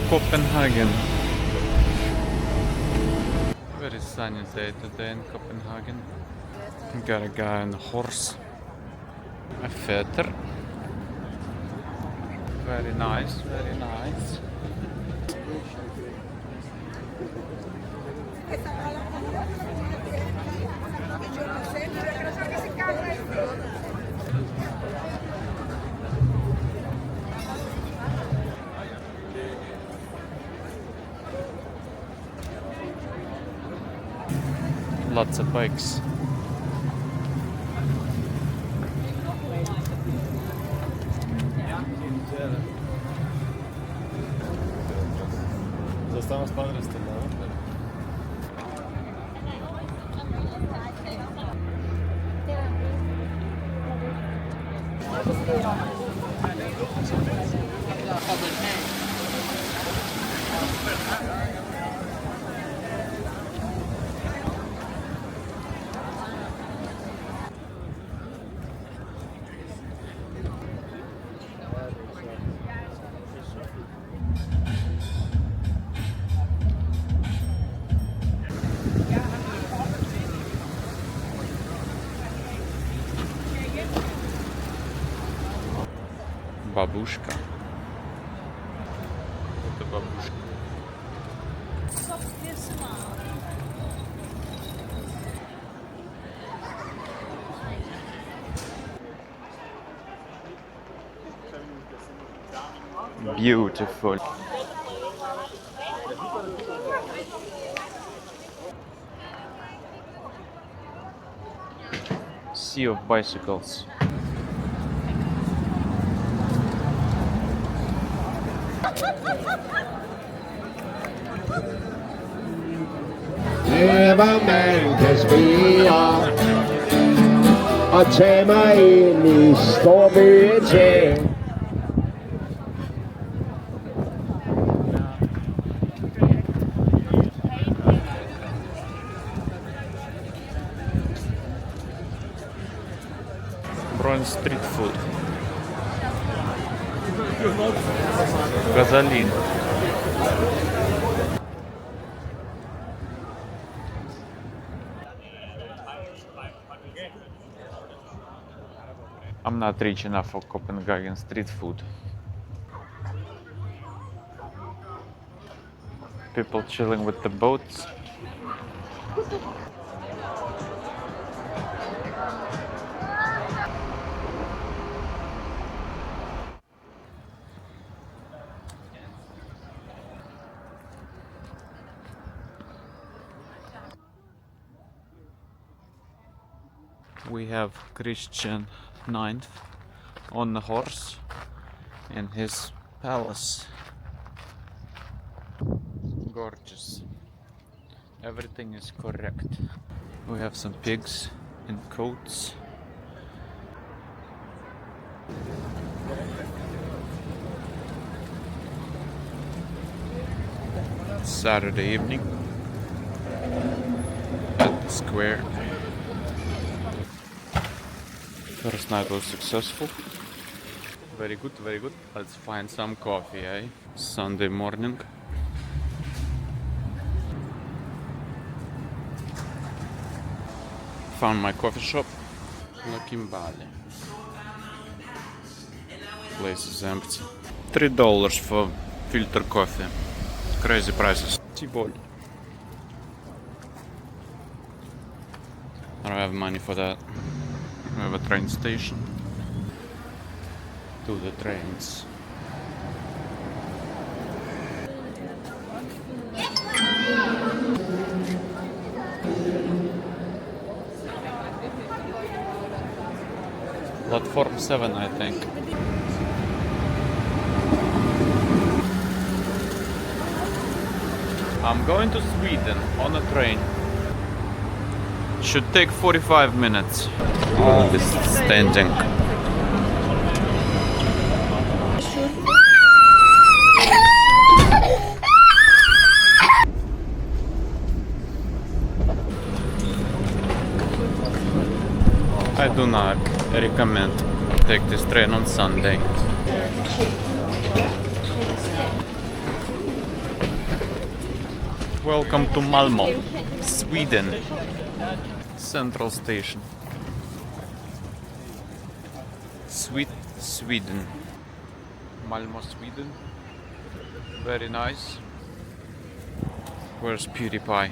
Copenhagen. Very sunny day today in Copenhagen. Got a guy on a horse. A feather. Very nice, very nice. Lots of bikes. Estamos padres este lado. Бабушка. Это бабушка. Beautiful. Sea of bicycles. Never märktes via att se mig in i stormyget. Bronze street food. Газолин. I'm not rich enough for Copenhagen street food. People chilling with the boats. We have Christian IX on the horse in his palace. Gorgeous. Everything is correct. We have some pigs in coats. Saturday evening at the square. First night was successful. Very good, very good. Let's find some coffee, eh? Sunday morning. Found my coffee shop. Lakimbali. Place is empty. $3 for filter coffee. Crazy prices. T-ball. I don't have money for that. We have a train station. To the trains. Platform 7, I think. I'm going to Sweden on a train. Should take 45 minutes. All this standing. I do not recommend take this train on Sunday. Welcome to Malmö, Sweden. Central station. Sweden. Malmö, Sweden. Very nice. Where's PewDiePie?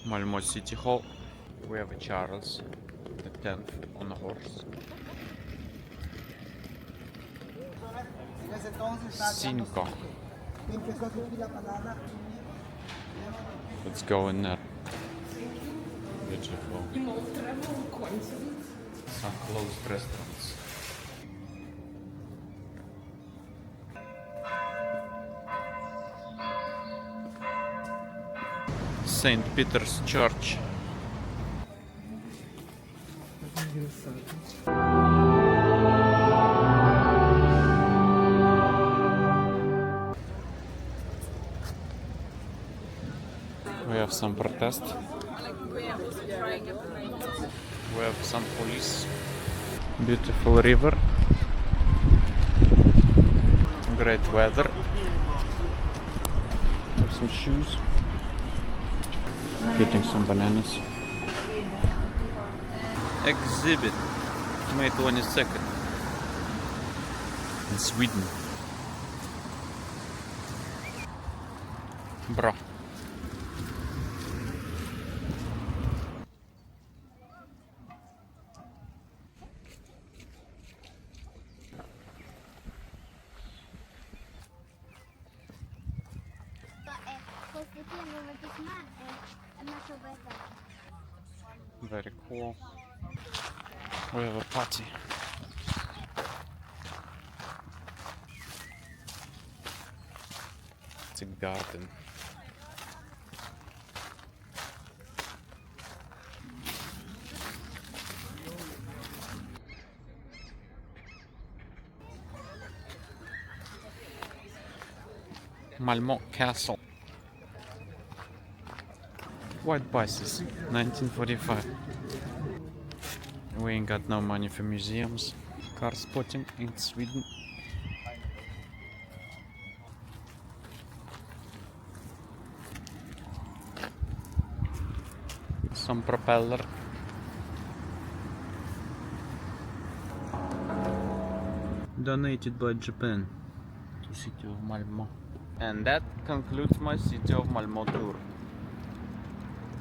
Malmö City Hall. We have a Charles the 10th on a horse. Cinco. Let's go in there. Beautiful. Some closed restaurants. St. Peter's Church. We have some protest. We have some police. Beautiful river. Great weather. Have some shoes. Getting some bananas. Exhibit. May 22nd. In Sweden. Bra. Very cool. We have a party. It's a garden. Malmö Castle. White buses, 1945. We ain't got no money for museums. Car spotting in Sweden. Some propeller. Donated by Japan to city of Malmö. And that concludes my city of Malmö tour.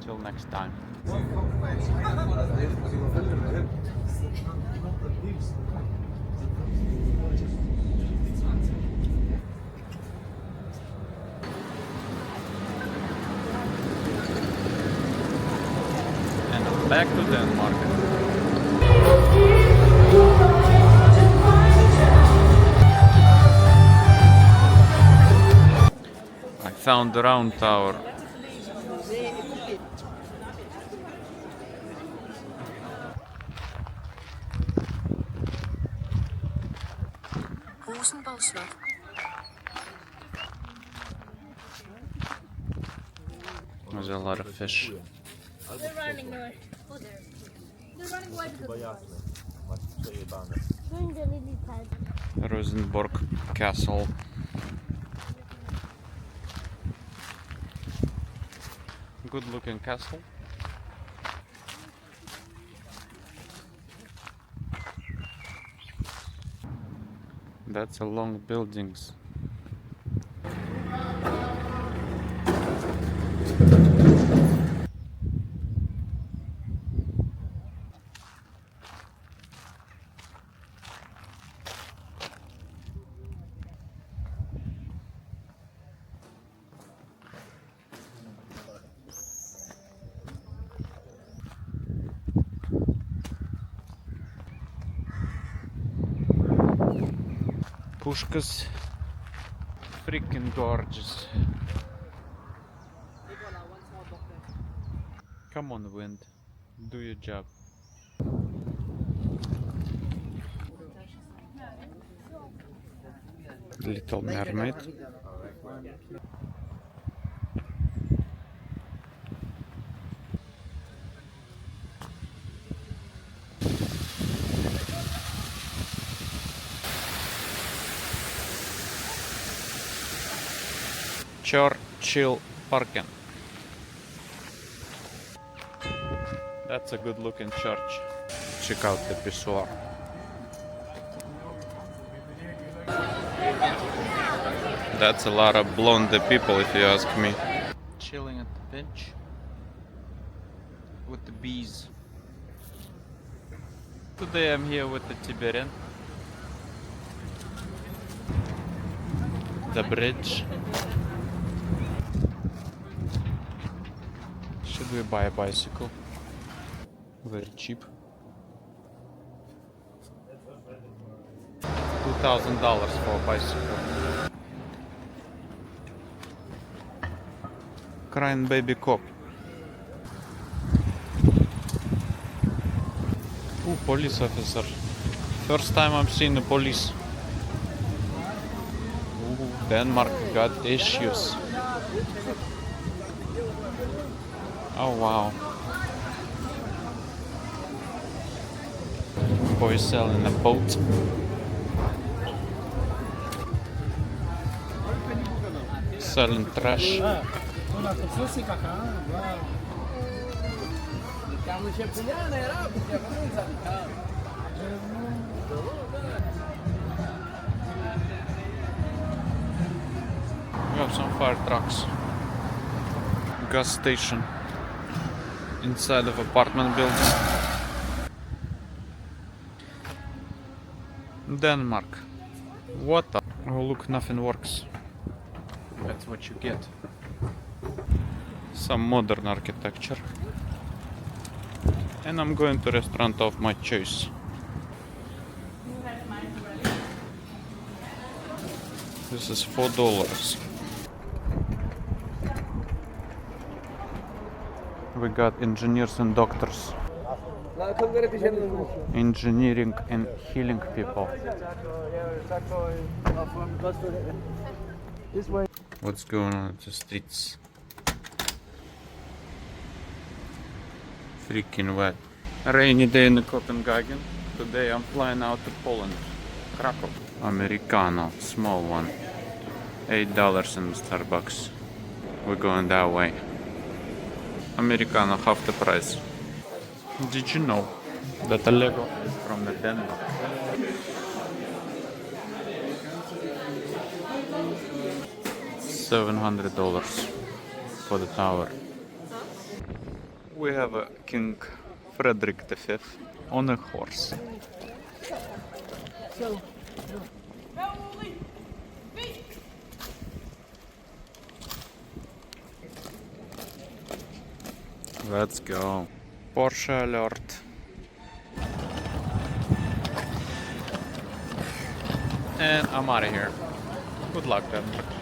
Till next time. And back to Denmark. I found the round tower. There's a lot of fish. They're running away. Oh, there. They're running away because doing the lily pad. Rosenborg Castle. Good looking castle. That's a long buildings. Pushkas, freaking gorgeous. Come on, wind, do your job. Little Mermaid. Churchill Parken. That's a good looking church. Check out the pissoir. That's a lot of blonde people if you ask me. Chilling at the bench with the bees. Today I'm here with the Tibetan. The bridge. Should we buy a bicycle? Very cheap. $2,000 for a bicycle. Crying baby cop. Ooh, police officer. First time I'm seeing the police. Ooh, Denmark got issues. Oh wow. Boy selling a boat. Selling trash. We have some fire trucks. Gas station inside of apartment building. Denmark. What the? Oh look, nothing works. That's what you get. Some modern architecture. And I'm going to restaurant of my choice. This is $4. We got engineers and doctors. Engineering and healing people. What's going on at the streets? Freaking wet. Rainy day in Copenhagen. Today I'm flying out to Poland. Krakow. Americano, small one. $8 in Starbucks. We're going that way. Americano, half the price. Did you know that a Lego is from the Denmark? $700 for the tower. We have a King Frederick V on a horse. Let's go. Porsche alert. And I'm out of here. Good luck, Denmark.